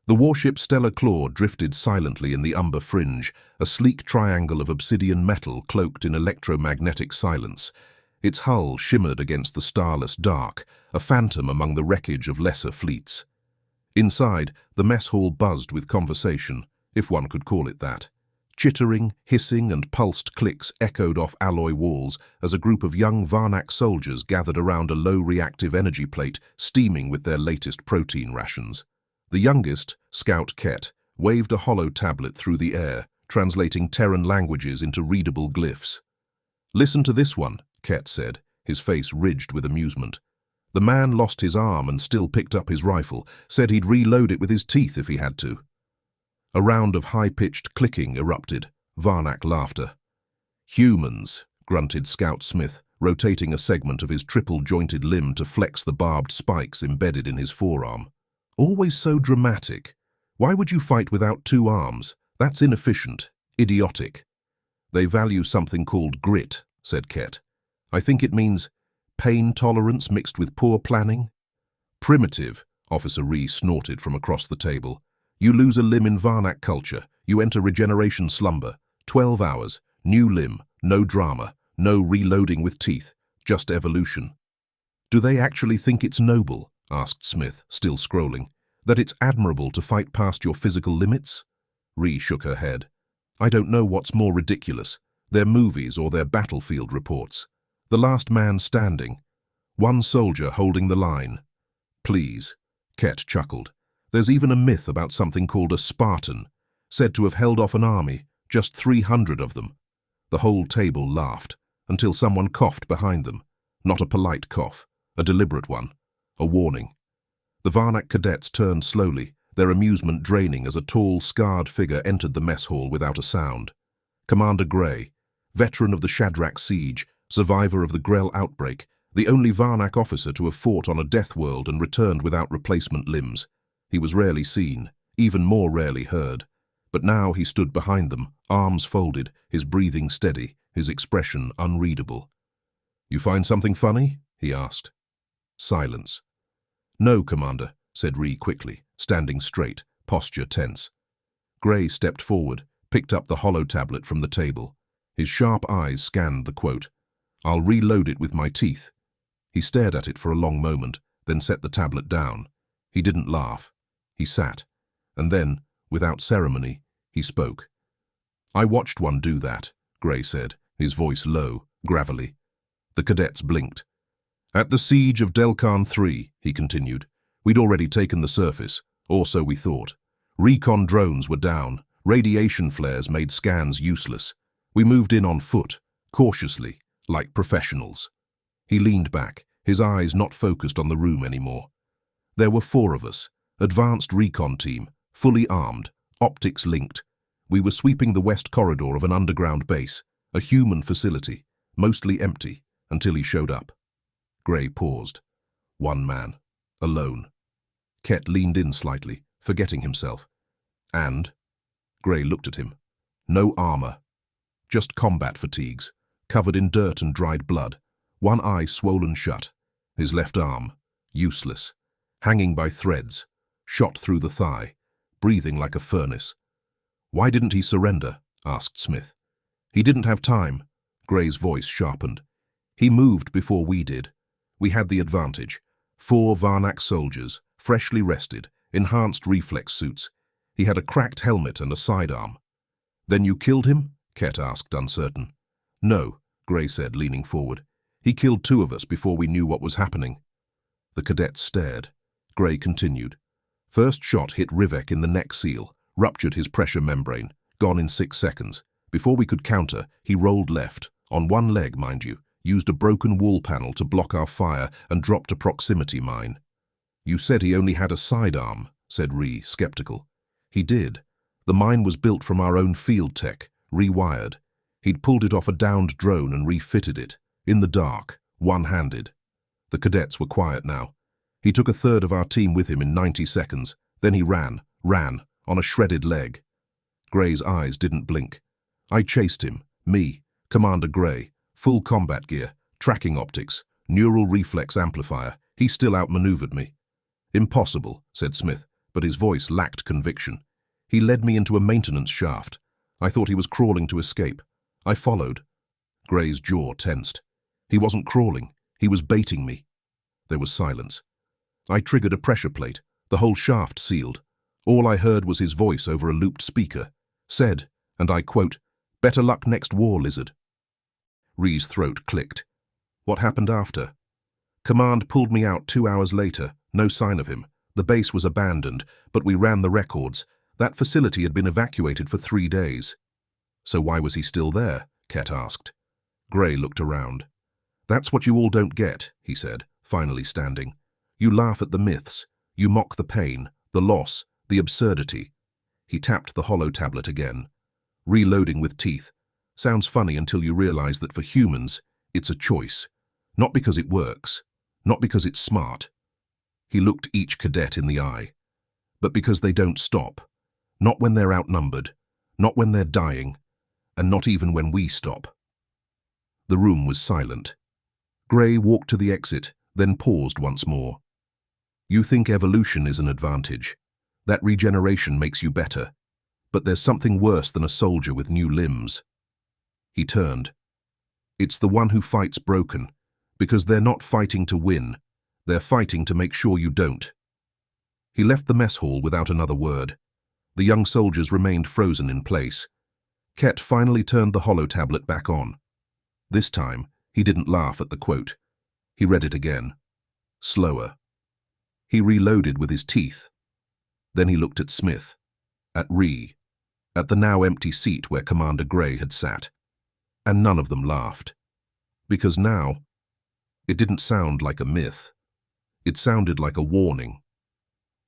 The warship Stellar Claw drifted silently in the umber fringe, a sleek triangle of obsidian metal cloaked in electromagnetic silence. Its hull shimmered against the starless dark, a phantom among the wreckage of lesser fleets. Inside, the mess hall buzzed with conversation, if one could call it that. Chittering, hissing, and pulsed clicks echoed off alloy walls as a group of young Varnak soldiers gathered around a low reactive energy plate steaming with their latest protein rations. The youngest, Scout Ket, waved a hollow tablet through the air, translating Terran languages into readable glyphs. "Listen to this one," Ket said, his face ridged with amusement. "The man lost his arm and still picked up his rifle, said he'd reload it with his teeth if he had to." A round of high-pitched clicking erupted, Varnak laughter. "Humans," grunted Scout Smith, rotating a segment of his triple-jointed limb to flex the barbed spikes embedded in his forearm. "Always so dramatic. Why would you fight without two arms? That's inefficient, idiotic." "They value something called grit," said Ket. "I think it means pain tolerance mixed with poor planning." "Primitive," Officer Ree snorted from across the table. "You lose a limb in Varnak culture, you enter regeneration slumber. 12 hours, new limb, no drama, no reloading with teeth, just evolution." "Do they actually think it's noble?" asked Smith, still scrolling. "That it's admirable to fight past your physical limits?" Ree shook her head. "I don't know what's more ridiculous, their movies or their battlefield reports. The last man standing. One soldier holding the line." "Please," Ket chuckled. "There's even a myth about something called a Spartan, said to have held off an army, just 300 of them." The whole table laughed, until someone coughed behind them. Not a polite cough, a deliberate one. A warning. The Varnak cadets turned slowly, their amusement draining as a tall, scarred figure entered the mess hall without a sound. Commander Gray, veteran of the Shadrach siege, survivor of the Grell outbreak, the only Varnak officer to have fought on a death world and returned without replacement limbs. He was rarely seen, even more rarely heard. But now he stood behind them, arms folded, his breathing steady, his expression unreadable. "You find something funny?" he asked. Silence. "No, Commander," said Ree quickly, standing straight, posture tense. Gray stepped forward, picked up the hollow tablet from the table. His sharp eyes scanned the quote. "I'll reload it with my teeth." He stared at it for a long moment, then set the tablet down. He didn't laugh. He sat, and then, without ceremony, he spoke. "I watched one do that," Gray said, his voice low, gravelly. The cadets blinked. "At the siege of Delcan III, he continued, "we'd already taken the surface, or so we thought. Recon drones were down, radiation flares made scans useless. We moved in on foot, cautiously, like professionals." He leaned back, his eyes not focused on the room anymore. "There were 4 of us, advanced recon team, fully armed, optics linked. We were sweeping the west corridor of an underground base, a human facility, mostly empty, until he showed up." Gray paused. One man. Alone. Ket leaned in slightly, forgetting himself. "And?" Gray looked at him. "No armor. Just combat fatigues, covered in dirt and dried blood, one eye swollen shut, his left arm, useless, hanging by threads, shot through the thigh, breathing like a furnace." "Why didn't he surrender?" asked Smith. "He didn't have time." Gray's voice sharpened. "He moved before we did. We had the advantage. 4 Varnak soldiers, freshly rested, enhanced reflex suits. He had a cracked helmet and a sidearm." "Then you killed him?" Ket asked, uncertain. "No," Gray said, leaning forward. "He killed 2 of us before we knew what was happening." The cadets stared. Gray continued. "First shot hit Rivek in the neck seal, ruptured his pressure membrane, gone in 6 seconds. Before we could counter, he rolled left, on one leg, mind you, used a broken wall panel to block our fire and dropped a proximity mine." "You said he only had a sidearm," said Ree, skeptical. "He did. The mine was built from our own field tech, rewired. He'd pulled it off a downed drone and refitted it, in the dark, one-handed." The cadets were quiet now. "He took a third of our team with him in 90 seconds. Then he ran, on a shredded leg." Gray's eyes didn't blink. "I chased him, me, Commander Gray, full combat gear, tracking optics, neural reflex amplifier. He still outmaneuvered me." "Impossible," said Smith. but his voice lacked conviction. He led me into a maintenance shaft. I thought he was crawling to escape. I followed. Gray's jaw tensed. He wasn't crawling. He was baiting me. There was silence. I triggered a pressure plate. The whole shaft sealed. All I heard was his voice over a looped speaker. Said, and I quote, "Better luck next war, lizard." Ree's throat clicked. What happened after? Command pulled me out 2 hours later. No sign of him. The base was abandoned, but we ran the records. That facility had been evacuated for 3 days. So why was he still there? Ket asked. Gray looked around. That's what you all don't get, he said, finally standing. You laugh at the myths. You mock the pain, the loss, the absurdity. He tapped the hollow tablet again. Reloading with teeth. Sounds funny until you realize that for humans, it's a choice. Not because it works. Not because it's smart. He looked each cadet in the eye. But because they don't stop. Not when they're outnumbered. Not when they're dying. And not even when we stop. The room was silent. Gray walked to the exit, then paused once more. You think evolution is an advantage. That regeneration makes you better. But there's something worse than a soldier with new limbs. He turned. It's the one who fights broken, because they're not fighting to win. They're fighting to make sure you don't. He left the mess hall without another word. The young soldiers remained frozen in place. Ket finally turned the hollow tablet back on. This time, he didn't laugh at the quote. He read it again. Slower. He reloaded with his teeth. Then he looked at Smith, at Ree, at the now empty seat where Commander Gray had sat. And none of them laughed. Because now, it didn't sound like a myth. It sounded like a warning.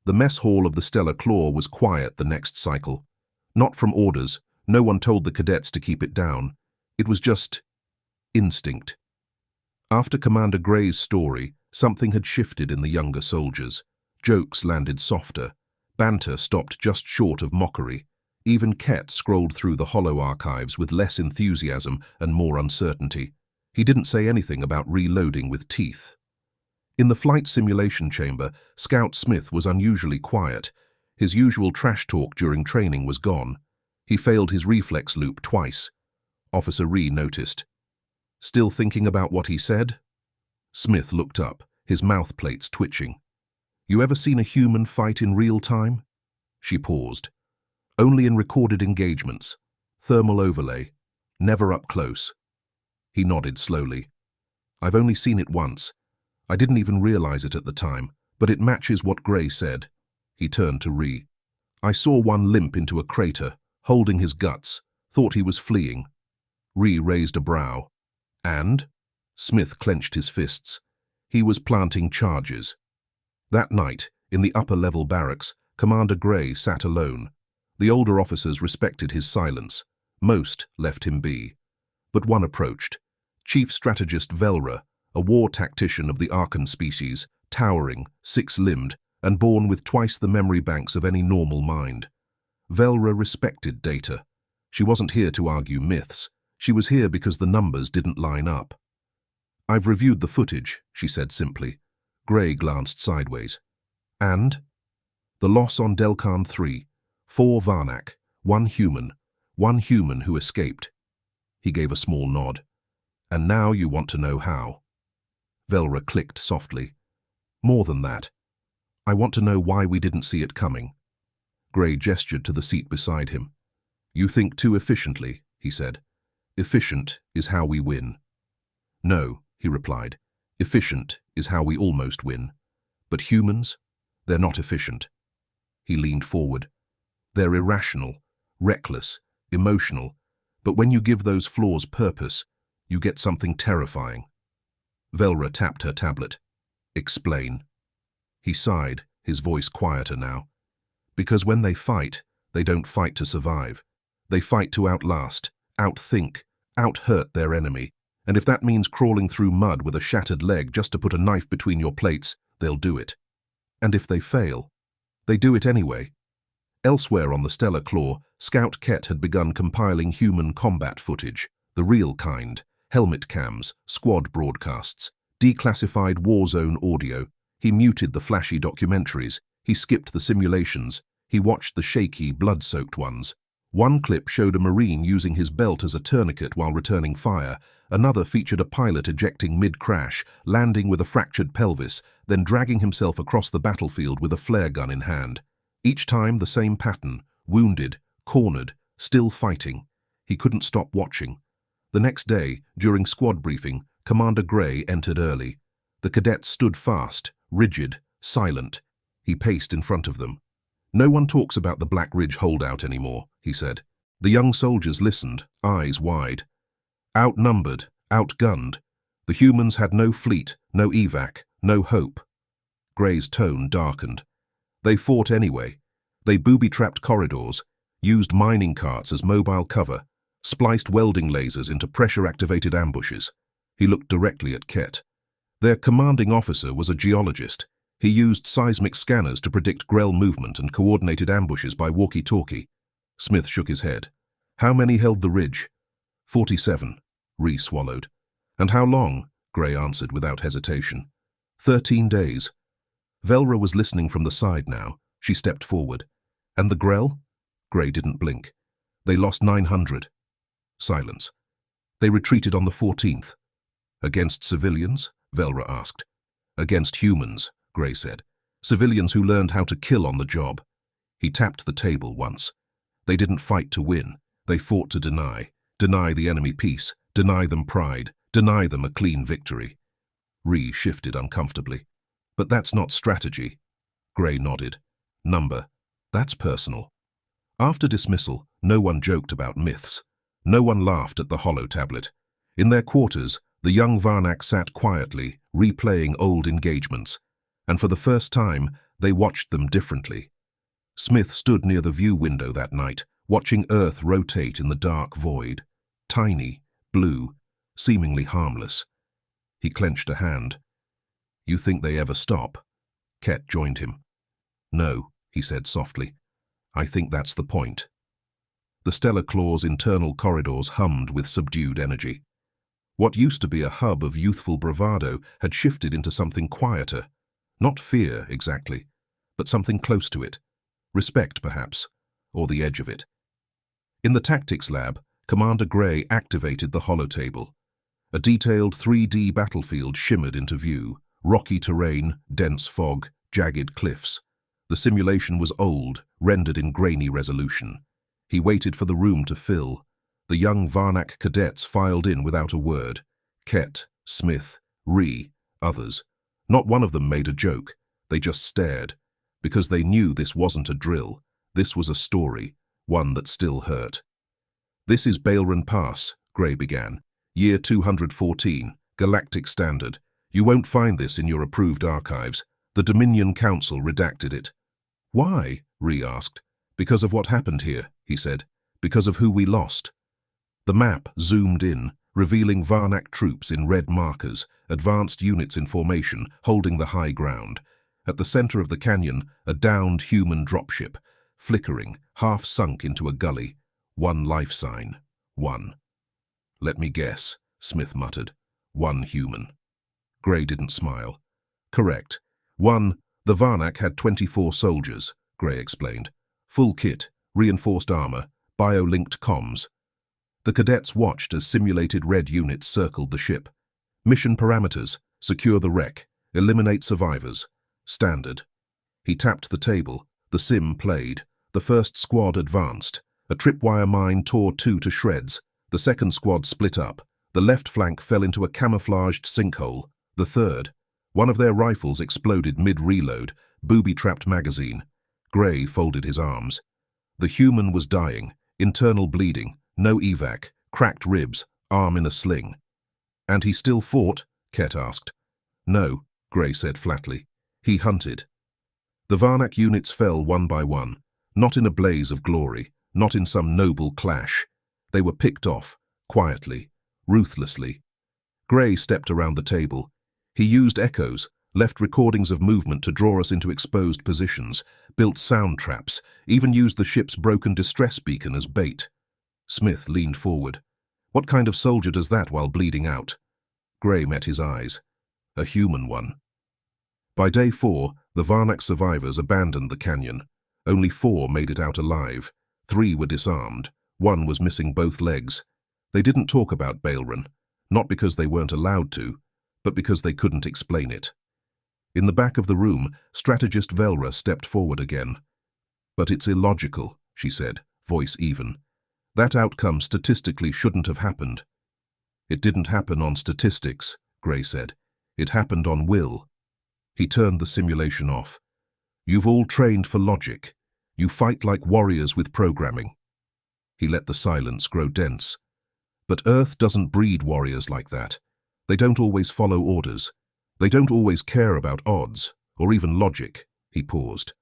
The mess hall of the Stellar Claw was quiet the next cycle. Not from orders. No one told the cadets to keep it down. It was just instinct. After Commander Gray's story, something had shifted in the younger soldiers. Jokes landed softer. Banter stopped just short of mockery. Even Ket scrolled through the hollow archives with less enthusiasm and more uncertainty. He didn't say anything about reloading with teeth. In the flight simulation chamber, Scout Smith was unusually quiet. His usual trash talk during training was gone. He failed his reflex loop twice. Officer Ree noticed. Still thinking about what he said? Smith looked up, his mouth plates twitching. You ever seen a human fight in real time? She paused. Only in recorded engagements. Thermal overlay. Never up close. He nodded slowly. I've only seen it once. I didn't even realize it at the time, but it matches what Gray said. He turned to Ree. I saw one limp into a crater, holding his guts, thought he was fleeing. Ree raised a brow. And? Smith clenched his fists. He was planting charges. That night, in the upper-level barracks, Commander Gray sat alone. The older officers respected his silence. Most left him be. But one approached. Chief Strategist Velra, a war tactician of the Arkan species, towering, six-limbed, and born with twice the memory banks of any normal mind. Velra respected data. She wasn't here to argue myths. She was here because the numbers didn't line up. I've reviewed the footage, she said simply. Gray glanced sideways. And? The loss on Delcan 3. 4 Varnak, 1 human who escaped. He gave a small nod. And now you want to know how. Velra clicked softly. More than that. I want to know why we didn't see it coming. Gray gestured to the seat beside him. You think too efficiently, he said. Efficient is how we win. No, he replied. Efficient is how we almost win. But humans? They're not efficient. He leaned forward. They're irrational, reckless, emotional, but when you give those flaws purpose, you get something terrifying. Velra tapped her tablet. Explain. He sighed, his voice quieter now. Because when they don't fight to survive. They fight to outlast, outthink, outhurt their enemy. And if that means crawling through mud with a shattered leg just to put a knife between your plates, they'll do it. And if they fail, they do it anyway. Elsewhere on the Stellar Claw, Scout Ket had begun compiling human combat footage, the real kind, helmet cams, squad broadcasts, declassified war zone audio. He muted the flashy documentaries. He skipped the simulations. He watched the shaky, blood-soaked ones. One clip showed a Marine using his belt as a tourniquet while returning fire. Another featured a pilot ejecting mid-crash, landing with a fractured pelvis, then dragging himself across the battlefield with a flare gun in hand. Each time the same pattern: wounded, cornered, still fighting. He couldn't stop watching. The next day, during squad briefing, Commander Gray entered early. The cadets stood fast, rigid, silent. He paced in front of them. "No one talks about the Black Ridge holdout anymore," he said. The young soldiers listened, eyes wide. Outnumbered, outgunned. The humans had no fleet, no evac, no hope. Gray's tone darkened. They fought anyway. They booby-trapped corridors, used mining carts as mobile cover, spliced welding lasers into pressure-activated ambushes. He looked directly at Ket. Their commanding officer was a geologist. He used seismic scanners to predict Grell movement and coordinated ambushes by walkie-talkie. Smith shook his head. "How many held the ridge?" 47, Ree swallowed. "And how long?" Gray answered without hesitation. 13 days. Velra was listening from the side now. She stepped forward. "And the Grell?" Gray didn't blink. "They lost 900. Silence. "They retreated on the 14th. "Against civilians?" Velra asked. "Against humans," Gray said. "Civilians who learned how to kill on the job." He tapped the table once. "They didn't fight to win. They fought to deny. Deny the enemy peace. Deny them pride. Deny them a clean victory." Ree shifted uncomfortably. "But that's not strategy." Gray nodded. "Number. That's personal." After dismissal, no one joked about myths. No one laughed at the hollow tablet. In their quarters, the young Varnak sat quietly, replaying old engagements. And for the first time, they watched them differently. Smith stood near the view window that night, watching Earth rotate in the dark void. Tiny, blue, seemingly harmless. He clenched a hand. "You think they ever stop?" Ket joined him. "No," he said softly. "I think that's the point." The Stellar Claw's internal corridors hummed with subdued energy. What used to be a hub of youthful bravado had shifted into something quieter. Not fear, exactly, but something close to it. Respect, perhaps, or the edge of it. In the tactics lab, Commander Gray activated the holotable. A detailed 3D battlefield shimmered into view. Rocky terrain, dense fog, jagged cliffs. The simulation was old, rendered in grainy resolution. He waited for the room to fill. The young Varnak cadets filed in without a word. Ket, Smith, Ree, others. Not one of them made a joke. They just stared. Because they knew this wasn't a drill. This was a story, one that still hurt. "This is Bailran Pass," Gray began. "Year 214, Galactic Standard. You won't find this in your approved archives. The Dominion Council redacted it." "Why?" Ree asked. "Because of what happened here," he said. "Because of who we lost." The map zoomed in, revealing Varnak troops in red markers, advanced units in formation, holding the high ground. At the center of the canyon, a downed human dropship, flickering, half sunk into a gully. One life sign. One. "Let me guess," Smith muttered. "One human." Gray didn't smile. "Correct. One. The Varnak had 24 soldiers," Gray explained. "Full kit, reinforced armor, bio-linked comms." The cadets watched as simulated red units circled the ship. "Mission parameters: secure the wreck, eliminate survivors. Standard." He tapped the table. The sim played. The first squad advanced. A tripwire mine tore 2 to shreds. The second squad split up. The left flank fell into a camouflaged sinkhole. The third. One of their rifles exploded mid-reload, booby-trapped magazine. Gray folded his arms. The human was dying, internal bleeding, no evac, cracked ribs, arm in a sling. "And he still fought?" Ket asked. "No," Gray said flatly. "He hunted." The Varnak units fell one by one, not in a blaze of glory, not in some noble clash. They were picked off, quietly, ruthlessly. Gray stepped around the table. He used echoes, left recordings of movement to draw us into exposed positions, built sound traps, even used the ship's broken distress beacon as bait. Smith leaned forward. "What kind of soldier does that while bleeding out?" Gray met his eyes. "A human one." By day 4, the Varnak survivors abandoned the canyon. Only 4 made it out alive. 3 were disarmed. 1 was missing both legs. They didn't talk about Bailran, not because they weren't allowed to, but because they couldn't explain it. In the back of the room, strategist Velra stepped forward again. "But it's illogical," she said, voice even. "That outcome statistically shouldn't have happened." "It didn't happen on statistics," Gray said. "It happened on will." He turned the simulation off. "You've all trained for logic. You fight like warriors with programming." He let the silence grow dense. "But Earth doesn't breed warriors like that. They don't always follow orders. They don't always care about odds, or even logic." He paused.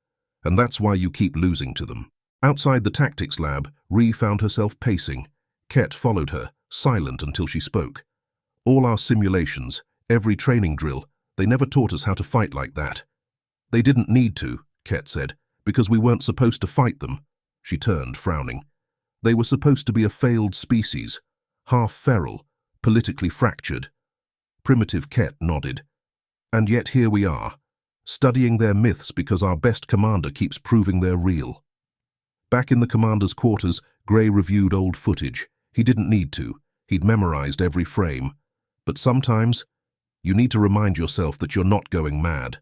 "And that's why you keep losing to them." Outside the tactics lab, Ree found herself pacing. Ket followed her, silent until she spoke. "All our simulations, every training drill, they never taught us how to fight like that." "They didn't need to," Ket said, "because we weren't supposed to fight them." She turned, frowning. "They were supposed to be a failed species, half feral, politically fractured." Primitive Ket nodded. "And yet here we are, studying their myths because our best commander keeps proving they're real." Back in the commander's quarters, Gray reviewed old footage. He didn't need to. He'd memorized every frame. But sometimes, you need to remind yourself that you're not going mad.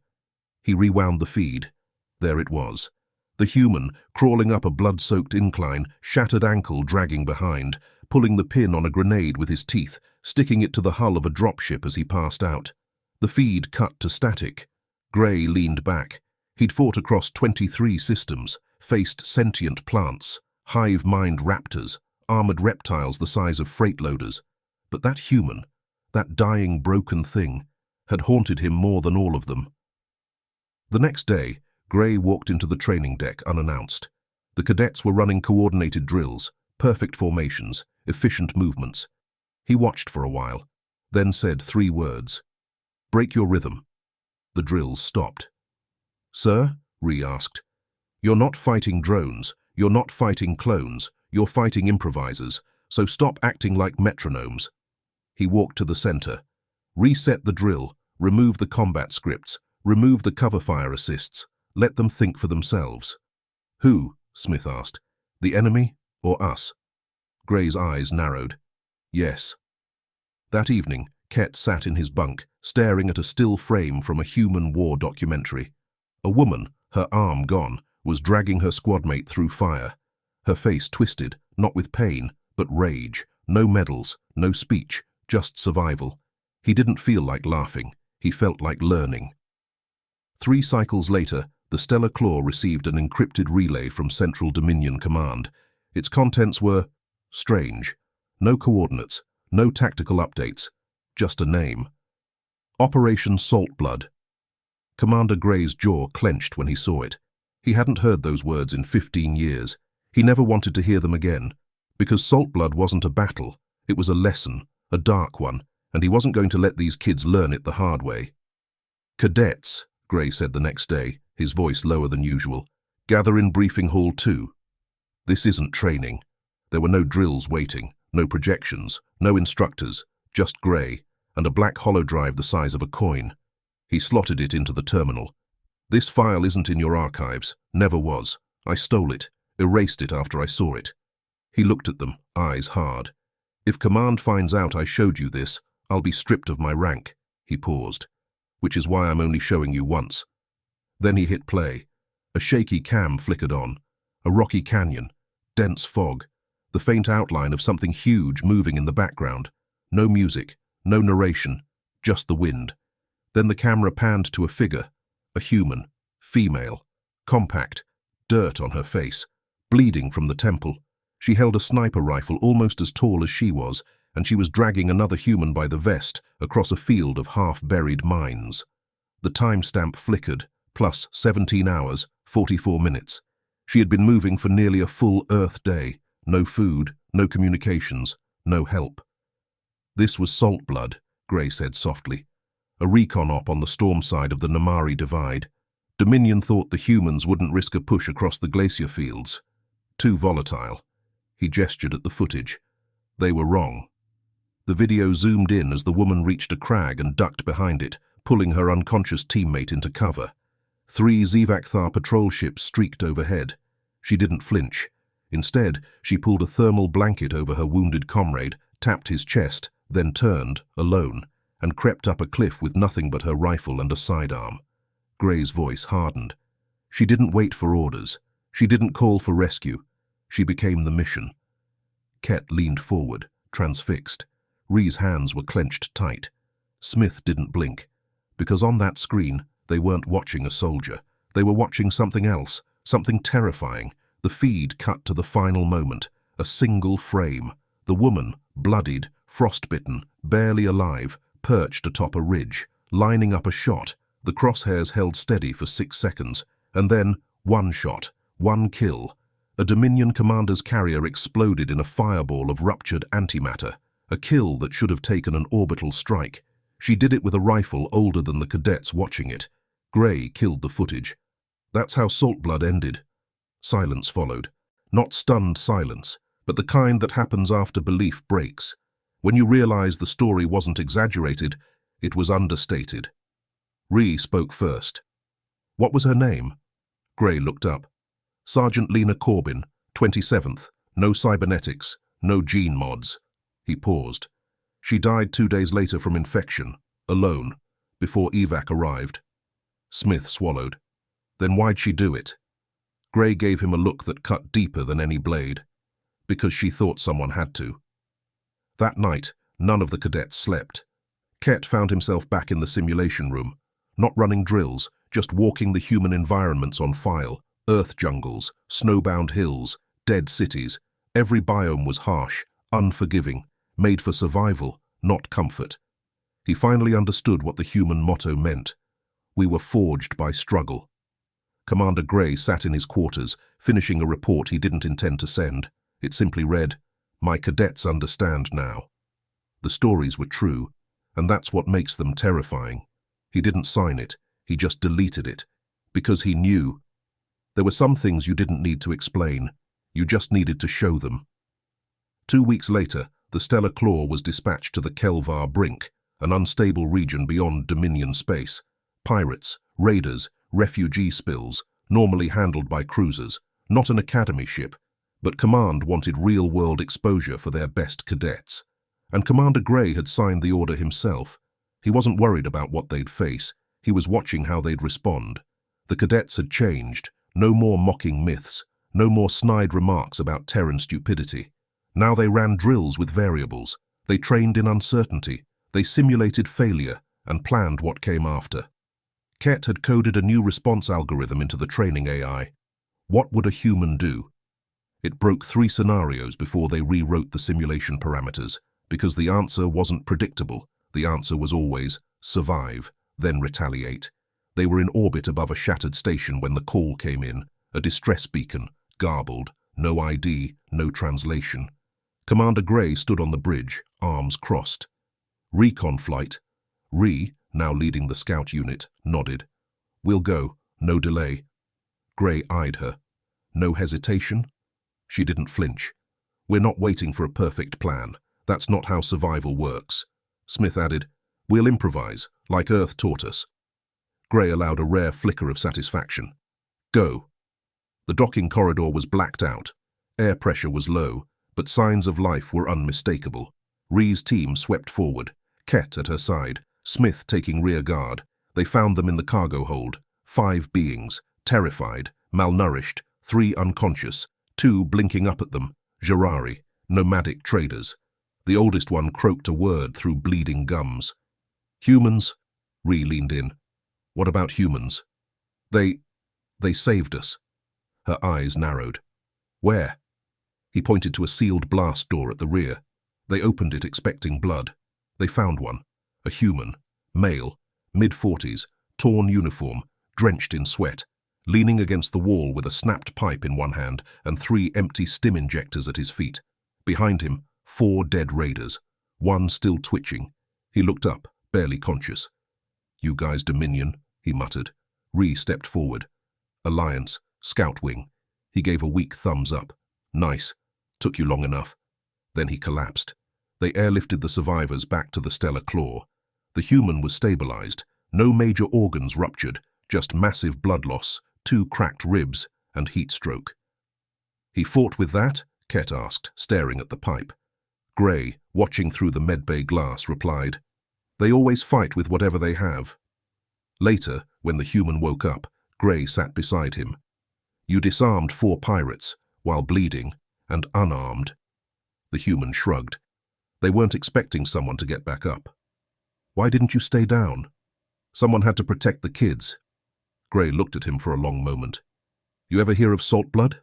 He rewound the feed. There it was. The human, crawling up a blood-soaked incline, shattered ankle dragging behind, pulling the pin on a grenade with his teeth, sticking it to the hull of a dropship as he passed out. The feed cut to static. Gray leaned back. He'd fought across 23 systems, faced sentient plants, hive-mind raptors, armored reptiles the size of freight loaders. But that human, that dying, broken thing, had haunted him more than all of them. The next day, Gray walked into the training deck unannounced. The cadets were running coordinated drills, perfect formations, efficient movements. He watched for a while, then said 3 words. "Break your rhythm." The drills stopped. "Sir?" Ree asked. "You're not fighting drones. You're not fighting clones. You're fighting improvisers, so stop acting like metronomes." He walked to the center. "Reset the drill, remove the combat scripts, remove the cover fire assists, let them think for themselves." "Who?" Smith asked. "The enemy or us?" Gray's eyes narrowed. "Yes." That evening, Ket sat in his bunk, staring at a still frame from a human war documentary. A woman, her arm gone, was dragging her squadmate through fire. Her face twisted, not with pain, but rage. No medals, no speech, just survival. He didn't feel like laughing. He felt like learning. 3 cycles later, the Stellar Claw received an encrypted relay from Central Dominion Command. Its contents were strange. No coordinates, no tactical updates, just a name. Operation Saltblood. Commander Gray's jaw clenched when he saw it. He hadn't heard those words in 15 years. He never wanted to hear them again, because Saltblood wasn't a battle. It was a lesson, a dark one, and he wasn't going to let these kids learn it the hard way. "Cadets," Gray said the next day, his voice lower than usual, "gather in briefing hall 2. This isn't training." There were no drills waiting, no projections, no instructors, just Gray, and a black hollow drive the size of a coin. He slotted it into the terminal. "This file isn't in your archives, never was. I stole it, erased it after I saw it." He looked at them, eyes hard. "If Command finds out I showed you this, I'll be stripped of my rank." He paused. "Which is why I'm only showing you once." Then he hit play. A shaky cam flickered on. A rocky canyon, dense fog, the faint outline of something huge moving in the background. No music, no narration, just the wind. Then the camera panned to a figure, a human, female, compact, dirt on her face, bleeding from the temple. She held a sniper rifle almost as tall as she was, and she was dragging another human by the vest across a field of half-buried mines. The timestamp flickered, plus 17 hours, 44 minutes. She had been moving for nearly a full Earth day. No food, no communications, no help. "This was Saltblood," Gray said softly. "A recon op on the storm side of the Namari Divide. Dominion thought the humans wouldn't risk a push across the glacier fields. Too volatile." He gestured at the footage. "They were wrong." The video zoomed in as the woman reached a crag and ducked behind it, pulling her unconscious teammate into cover. 3 Zivakthar patrol ships streaked overhead. She didn't flinch. Instead, she pulled a thermal blanket over her wounded comrade, tapped his chest, then turned, alone, and crept up a cliff with nothing but her rifle and a sidearm. Gray's voice hardened. She didn't wait for orders. She didn't call for rescue. She became the mission. Ket leaned forward, transfixed. Ree's hands were clenched tight. Smith didn't blink, because on that screen, they weren't watching a soldier. They were watching something else, something terrifying. The feed cut to the final moment, a single frame. The woman, bloodied, frostbitten, barely alive, perched atop a ridge, lining up a shot. The crosshairs held steady for 6 seconds, and then one shot, one kill. A Dominion commander's carrier exploded in a fireball of ruptured antimatter, a kill that should have taken an orbital strike. She did it with a rifle older than the cadets watching it. Gray killed the footage. That's how Saltblood ended. Silence followed. Not stunned silence, but the kind that happens after belief breaks. When you realize the story wasn't exaggerated, it was understated. Ree spoke first. What was her name? Gray looked up. Sergeant Lena Corbin, 27th, no cybernetics, no gene mods. He paused. She died 2 days later from infection, alone, before evac arrived. Smith swallowed. Then why'd she do it? Gray gave him a look that cut deeper than any blade. Because she thought someone had to. That night, none of the cadets slept. Ket found himself back in the simulation room, not running drills, just walking the human environments on file. Earth jungles, snowbound hills, dead cities. Every biome was harsh, unforgiving, made for survival, not comfort. He finally understood what the human motto meant. We were forged by struggle. Commander Gray sat in his quarters, finishing a report he didn't intend to send. It simply read, "My cadets understand now." The stories were true, and that's what makes them terrifying. He didn't sign it, he just deleted it, because he knew. There were some things you didn't need to explain, you just needed to show them. 2 weeks later, the Stellar Claw was dispatched to the Kelvar Brink, an unstable region beyond Dominion space. Pirates, raiders, refugee spills, normally handled by cruisers, not an academy ship, but Command wanted real-world exposure for their best cadets. And Commander Gray had signed the order himself. He wasn't worried about what they'd face, he was watching how they'd respond. The cadets had changed. No more mocking myths, no more snide remarks about Terran stupidity. Now they ran drills with variables. They trained in uncertainty. They simulated failure and planned what came after. Ket had coded a new response algorithm into the training AI. What would a human do? It broke 3 scenarios before they rewrote the simulation parameters, because the answer wasn't predictable. The answer was always survive, then retaliate. They were in orbit above a shattered station when the call came in, a distress beacon, garbled, no ID, no translation. Commander Gray stood on the bridge, arms crossed. Recon flight. Ree, now leading the scout unit, nodded. We'll go, no delay. Gray eyed her. No hesitation? She didn't flinch. We're not waiting for a perfect plan. That's not how survival works. Smith added, we'll improvise, like Earth taught us. Gray allowed a rare flicker of satisfaction. Go. The docking corridor was blacked out. Air pressure was low, but signs of life were unmistakable. Ree's team swept forward, Ket at her side, Smith taking rear guard. They found them in the cargo hold. 5 beings, terrified, malnourished, 3 unconscious, 2 blinking up at them, Gerari, nomadic traders. The oldest one croaked a word through bleeding gums. Humans? Ree leaned in. What about humans? They saved us. Her eyes narrowed. Where? He pointed to a sealed blast door at the rear. They opened it expecting blood. They found one. A human. Male. Mid-40s. Torn uniform. Drenched in sweat. Leaning against the wall with a snapped pipe in one hand and 3 empty stim injectors at his feet. Behind him, 4 dead raiders. One still twitching. He looked up, barely conscious. You guys Dominion, he muttered. Ree stepped forward. Alliance, Scout Wing. He gave a weak thumbs up. Nice. Took you long enough. Then he collapsed. They airlifted the survivors back to the Stellar Claw. The human was stabilized, No major organs ruptured, just massive blood loss, 2 cracked ribs, and heat stroke. He fought with that? Ket asked, staring at the pipe. Gray, watching through the medbay glass, replied, They always fight with whatever they have. Later, when the human woke up, Gray sat beside him. You disarmed 4 pirates, while bleeding, and unarmed. The human shrugged. They weren't expecting someone to get back up. Why didn't you stay down? Someone had to protect the kids. Gray looked at him for a long moment. You ever hear of salt blood?